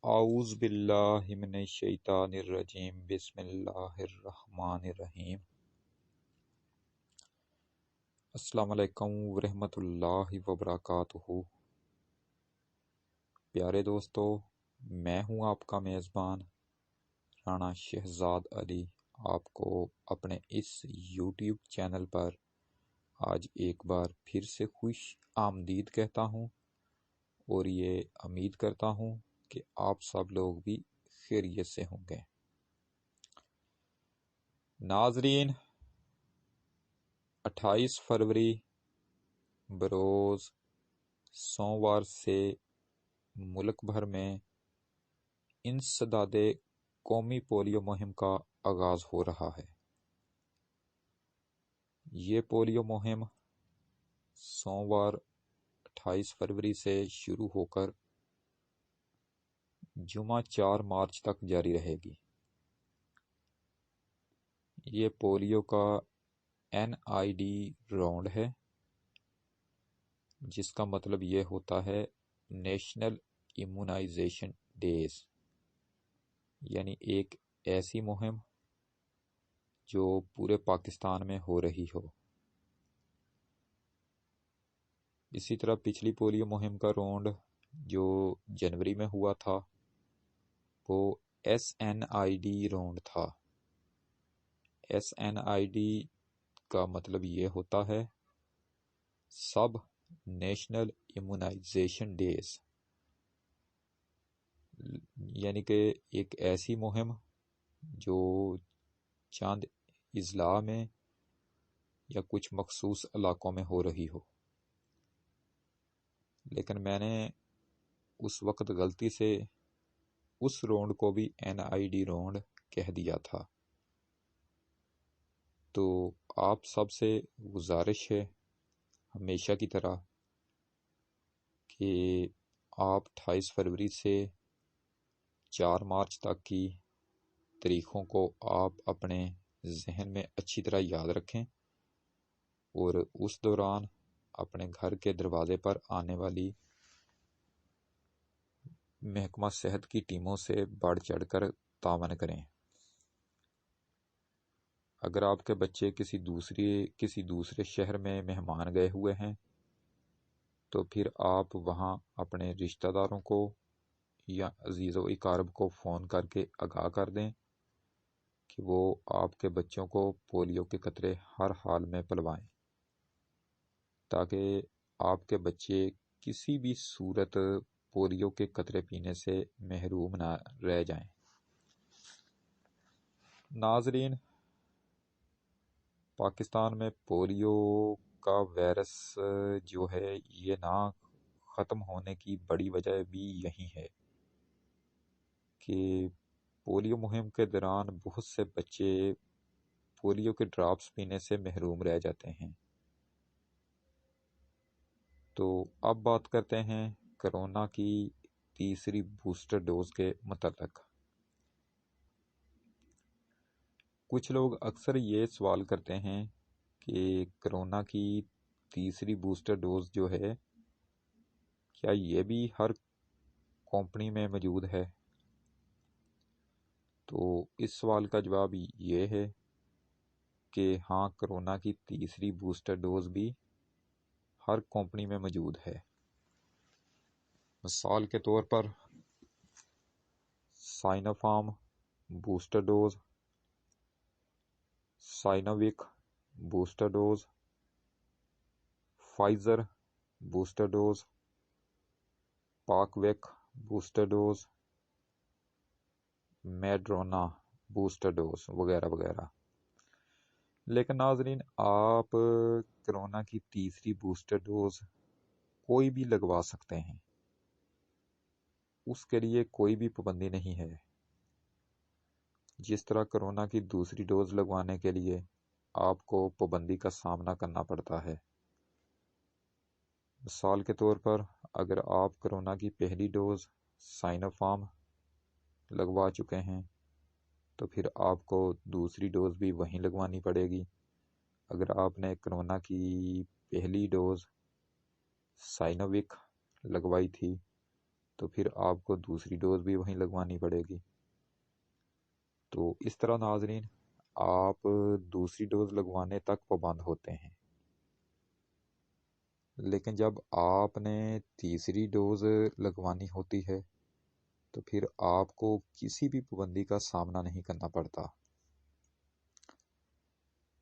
اعوذ باللہ من الشیطان الرجیم بسم اللہ الرحمن الرحیم السلام علیکم ورحمۃ اللہ وبرکاتہ۔ پیارے دوستو، میں ہوں آپ کا میزبان رانا شہزاد علی، آپ کو اپنے اس یوٹیوب چینل پر آج ایک بار پھر سے خوش آمدید کہتا ہوں، اور یہ امید کرتا ہوں کہ آپ سب لوگ بھی خیریت سے ہوں گے۔ ناظرین، 28 فروری بروز سوموار سے ملک بھر میں انسداد قومی پولیو مہم کا آغاز ہو رہا ہے۔ یہ پولیو مہم سوموار 28 فروری سے شروع ہو کر جمعہ 4 مارچ تک جاری رہے گی۔ یہ پولیو کا NID راؤنڈ ہے، جس کا مطلب یہ ہوتا ہے نیشنل ایمونائزیشن ڈیز، یعنی ایک ایسی مہم جو پورے پاکستان میں ہو رہی ہو۔ اسی طرح پچھلی پولیو مہم کا راؤنڈ جو جنوری میں ہوا تھا وہ SNID راؤنڈ تھا۔ SNID کا مطلب یہ ہوتا ہے سب نیشنل ایمونائزیشن ڈیز، یعنی کہ ایک ایسی مہم جو چند اضلاع میں یا کچھ مخصوص علاقوں میں ہو رہی ہو۔ لیکن میں نے اس وقت غلطی سے اس راؤنڈ کو بھی NID راؤنڈ کہہ دیا تھا، تو آپ سب سے گزارش ہے ہمیشہ کی طرح کہ آپ 28 فروری سے 4 مارچ تک کی تاریخوں کو آپ اپنے ذہن میں اچھی طرح یاد رکھیں، اور اس دوران اپنے گھر کے دروازے پر آنے والی محکمہ صحت کی ٹیموں سے بڑھ چڑھ کر تعاون کریں۔ اگر آپ کے بچے کسی دوسرے شہر میں مہمان گئے ہوئے ہیں تو پھر آپ وہاں اپنے رشتہ داروں کو یا عزیز و اقارب کو فون کر کے آگاہ کر دیں کہ وہ آپ کے بچوں کو پولیو کے قطرے ہر حال میں پلوائیں، تاکہ آپ کے بچے کسی بھی صورت پولیو کے قطرے پینے سے محروم نہ رہ جائیں۔ ناظرین، پاکستان میں پولیو کا وائرس جو ہے یہ نہ ختم ہونے کی بڑی وجہ بھی یہی ہے کہ پولیو مہم کے دوران بہت سے بچے پولیو کے ڈراپس پینے سے محروم رہ جاتے ہیں۔ تو اب بات کرتے ہیں کرونا کی تیسری بوسٹر ڈوز کے متعلق۔ کچھ لوگ اکثر یہ سوال کرتے ہیں کہ کرونا کی تیسری بوسٹر ڈوز جو ہے کیا یہ بھی ہر کمپنی میں موجود ہے؟ تو اس سوال کا جواب یہ ہے کہ ہاں، کرونا کی تیسری بوسٹر ڈوز بھی ہر کمپنی میں موجود ہے۔ مثال کے طور پر Sinopharm booster dose, Sinovac booster dose, Pfizer booster dose, PakVac booster dose, Moderna booster dose وغیرہ وغیرہ۔ لیکن ناظرین، آپ کرونا کی تیسری بوسٹر ڈوز کوئی بھی لگوا سکتے ہیں، اس کے لیے کوئی بھی پابندی نہیں ہے۔ جس طرح کرونا کی دوسری ڈوز لگوانے کے لیے آپ کو پابندی کا سامنا کرنا پڑتا ہے۔ مثال کے طور پر اگر آپ کرونا کی پہلی ڈوز سائنوفارم لگوا چکے ہیں تو پھر آپ کو دوسری ڈوز بھی وہیں لگوانی پڑے گی۔ اگر آپ نے کرونا کی پہلی ڈوز سائنوویک لگوائی تھی تو پھر آپ کو دوسری ڈوز بھی وہیں لگوانی پڑے گی۔ تو اس طرح ناظرین آپ دوسری ڈوز لگوانے تک پابند ہوتے ہیں، لیکن جب آپ نے تیسری ڈوز لگوانی ہوتی ہے تو پھر آپ کو کسی بھی پابندی کا سامنا نہیں کرنا پڑتا۔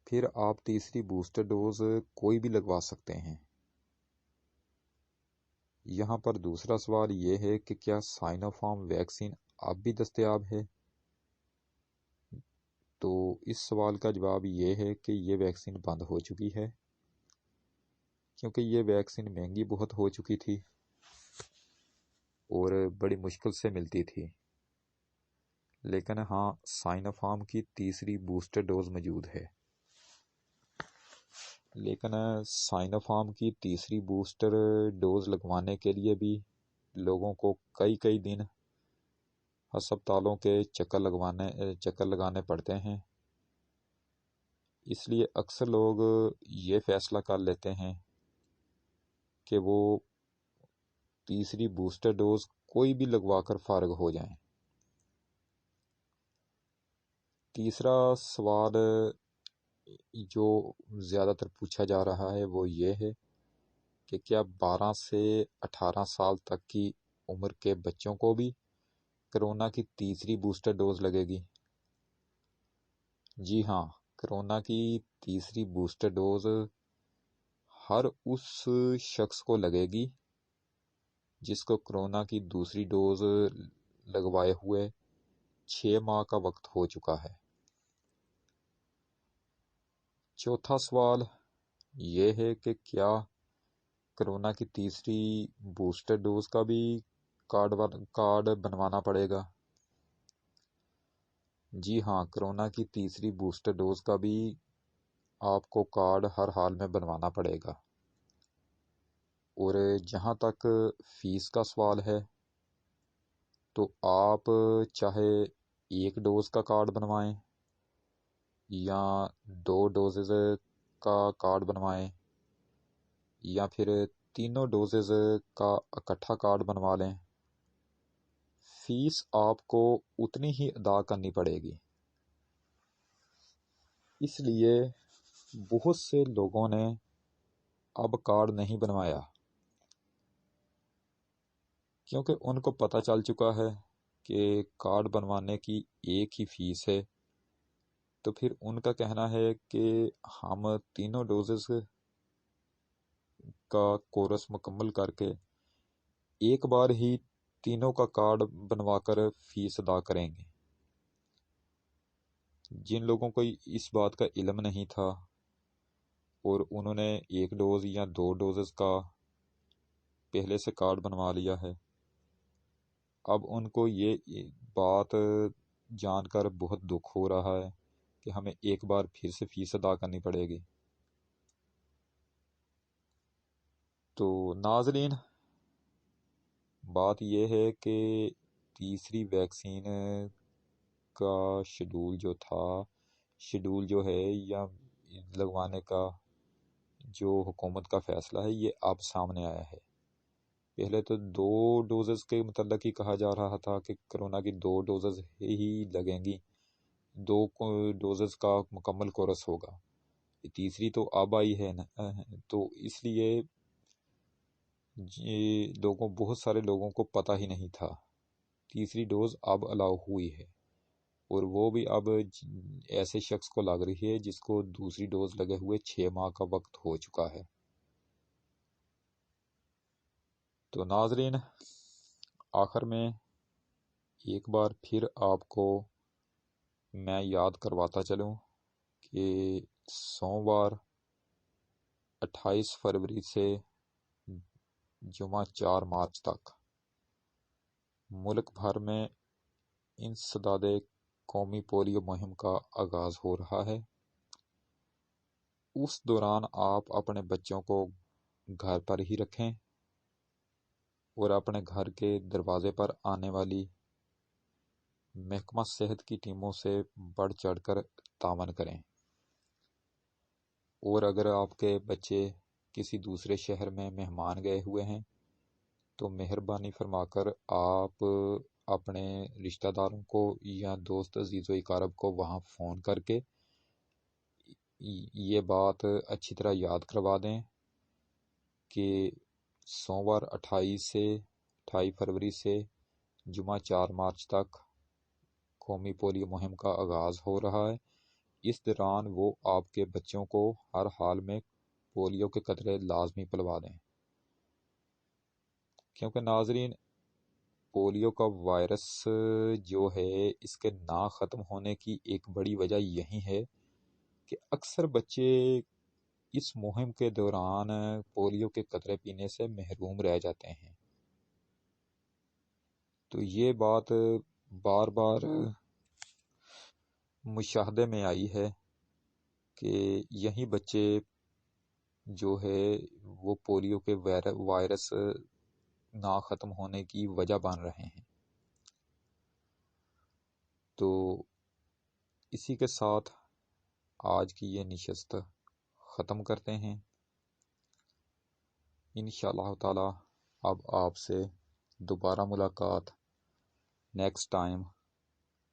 پھر آپ تیسری بوسٹر ڈوز کوئی بھی لگوا سکتے ہیں۔ یہاں پر دوسرا سوال یہ ہے کہ کیا سائنو فارم ویکسین اب بھی دستیاب ہے؟ تو اس سوال کا جواب یہ ہے کہ یہ ویکسین بند ہو چکی ہے، کیونکہ یہ ویکسین مہنگی بہت ہو چکی تھی اور بڑی مشکل سے ملتی تھی۔ لیکن ہاں، سائنو فارم کی تیسری بوسٹر ڈوز موجود ہے، لیکن سائنو فارم کی تیسری بوسٹر ڈوز لگوانے کے لیے بھی لوگوں کو کئی دن ہسپتالوں کے چکر لگانے پڑتے ہیں۔ اس لیے اکثر لوگ یہ فیصلہ کر لیتے ہیں کہ وہ تیسری بوسٹر ڈوز کوئی بھی لگوا کر فارغ ہو جائیں۔ تیسرا سوال جو زیادہ تر پوچھا جا رہا ہے وہ یہ ہے کہ کیا 12 سے 18 سال تک کی عمر کے بچوں کو بھی کرونا کی تیسری بوسٹر ڈوز لگے گی؟ جی ہاں، کرونا کی تیسری بوسٹر ڈوز ہر اس شخص کو لگے گی جس کو کرونا کی دوسری ڈوز لگوائے ہوئے 6 ماہ کا وقت ہو چکا ہے۔ چوتھا سوال یہ ہے کہ کیا کرونا کی تیسری بوسٹر ڈوز کا بھی کارڈ بنوانا پڑے گا؟ جی ہاں، کرونا کی تیسری بوسٹر ڈوز کا بھی آپ کو کارڈ ہر حال میں بنوانا پڑے گا۔ اور جہاں تک فیس کا سوال ہے تو آپ چاہے ایک ڈوز کا کارڈ بنوائیں یا 2 ڈوزز کا کارڈ بنوائیں یا پھر تینوں ڈوزز کا اکٹھا کارڈ بنوا لیں، فیس آپ کو اتنی ہی ادا کرنی پڑے گی۔ اس لیے بہت سے لوگوں نے اب کارڈ نہیں بنوایا، کیونکہ ان کو پتہ چل چکا ہے کہ کارڈ بنوانے کی ایک ہی فیس ہے۔ تو پھر ان کا کہنا ہے کہ ہم تینوں ڈوزز کا کورس مکمل کر کے ایک بار ہی تینوں کا کارڈ بنوا کر فیس ادا کریں گے۔ جن لوگوں کو اس بات کا علم نہیں تھا اور انہوں نے ایک ڈوز یا 2 ڈوزز کا پہلے سے کارڈ بنوا لیا ہے، اب ان کو یہ بات جان کر بہت دکھ ہو رہا ہے کہ ہمیں ایک بار پھر سے فیس ادا کرنی پڑے گی۔ تو ناظرین بات یہ ہے کہ تیسری ویکسین کا شیڈول جو ہے یا لگوانے کا جو حکومت کا فیصلہ ہے یہ اب سامنے آیا ہے۔ پہلے تو 2 ڈوزز کے متعلق ہی کہا جا رہا تھا کہ کرونا کی 2 ڈوزز ہی لگیں گی، 2 ڈوزز کا مکمل کورس ہوگا۔ تیسری تو اب آئی ہے نا، تو اس لیے بہت سارے لوگوں کو پتہ ہی نہیں تھا۔ تیسری ڈوز اب الاؤ ہوئی ہے اور وہ بھی اب ایسے شخص کو لگ رہی ہے جس کو دوسری ڈوز لگے ہوئے 6 ماہ کا وقت ہو چکا ہے۔ تو ناظرین آخر میں ایک بار پھر آپ کو میں یاد کرواتا چلوں کہ سوموار 28 فروری سے جمعہ 4 مارچ تک ملک بھر میں انسداد قومی پولیو مہم کا آغاز ہو رہا ہے۔ اس دوران آپ اپنے بچوں کو گھر پر ہی رکھیں اور اپنے گھر کے دروازے پر آنے والی محکمہ صحت کی ٹیموں سے بڑھ چڑھ کر تعاون کریں۔ اور اگر آپ کے بچے کسی دوسرے شہر میں مہمان گئے ہوئے ہیں تو مہربانی فرما کر آپ اپنے رشتہ داروں کو یا دوست عزیز و اقارب کو وہاں فون کر کے یہ بات اچھی طرح یاد کروا دیں کہ سوموار 28 فروری سے جمعہ 4 مارچ تک قومی پولیو مہم کا آغاز ہو رہا ہے۔ اس دوران وہ آپ کے بچوں کو ہر حال میں پولیو کے قطرے لازمی پلوا دیں، کیونکہ ناظرین پولیو کا وائرس جو ہے اس کے نہ ختم ہونے کی ایک بڑی وجہ یہی ہے کہ اکثر بچے اس مہم کے دوران پولیو کے قطرے پینے سے محروم رہ جاتے ہیں۔ تو یہ بات بار بار مشاہدے میں آئی ہے کہ یہی بچے جو ہے وہ پولیو کے وائرس نہ ختم ہونے کی وجہ بن رہے ہیں۔ تو اسی کے ساتھ آج کی یہ نشست ختم کرتے ہیں۔ انشاءاللہ تعالی اب آپ سے دوبارہ ملاقات نیکسٹ ٹائم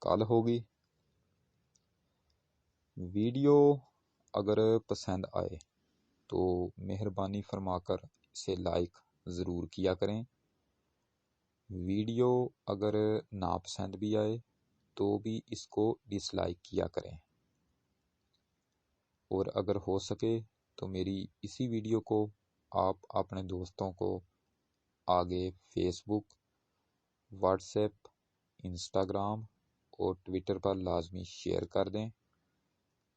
کل ہوگی۔ ویڈیو اگر پسند آئے تو مہربانی فرما کر اسے لائک ضرور کیا کریں۔ ویڈیو اگر ناپسند بھی آئے تو بھی اس کو ڈس لائک کیا کریں، اور اگر ہو سکے تو میری اسی ویڈیو کو آپ اپنے دوستوں کو آگے فیس بک، واٹس ایپ، انسٹاگرام اور ٹویٹر پر لازمی شیئر کر دیں۔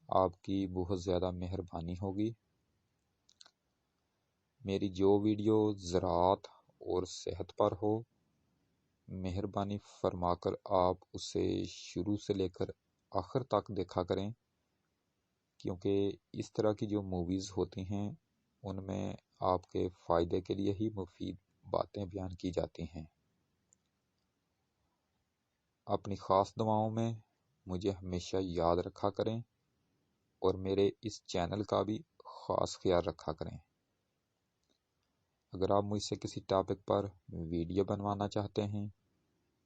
آپ کی بہت زیادہ مہربانی ہوگی۔ میری جو ویڈیو زراعت اور صحت پر ہو، مہربانی فرما کر آپ اسے شروع سے لے کر آخر تک دیکھا کریں، کیونکہ اس طرح کی جو موویز ہوتی ہیں ان میں آپ کے فائدے کے لیے ہی مفید باتیں بیان کی جاتی ہیں۔ اپنی خاص دعاؤں میں مجھے ہمیشہ یاد رکھا کریں اور میرے اس چینل کا بھی خاص خیال رکھا کریں۔ اگر آپ مجھ سے کسی ٹاپک پر ویڈیو بنوانا چاہتے ہیں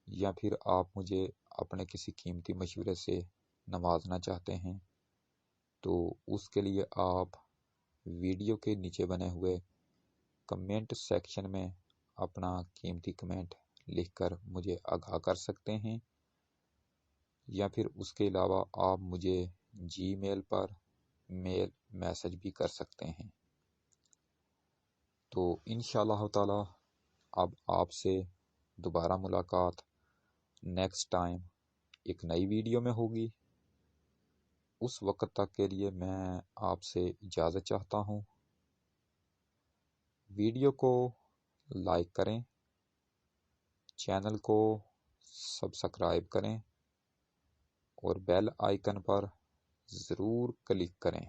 یا پھر آپ مجھے اپنے کسی قیمتی مشورے سے نوازنا چاہتے ہیں تو اس کے لیے آپ ویڈیو کے نیچے بنے ہوئے کمنٹ سیکشن میں اپنا قیمتی کمنٹ لکھ کر مجھے آگاہ کر سکتے ہیں، یا پھر اس کے علاوہ آپ مجھے جی میل پر میل میسج بھی کر سکتے ہیں۔ تو انشاءاللہ تعالی اب آپ سے دوبارہ ملاقات نیکسٹ ٹائم ایک نئی ویڈیو میں ہوگی۔ اس وقت تک کے لیے میں آپ سے اجازت چاہتا ہوں۔ ویڈیو کو لائک کریں، چینل کو سبسکرائب کریں اور بیل آئیکن پر ضرور کلک کریں۔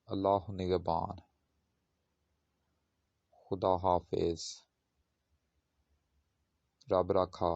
اللہ نگہبان۔ خدا حافظ۔ رب رکھا۔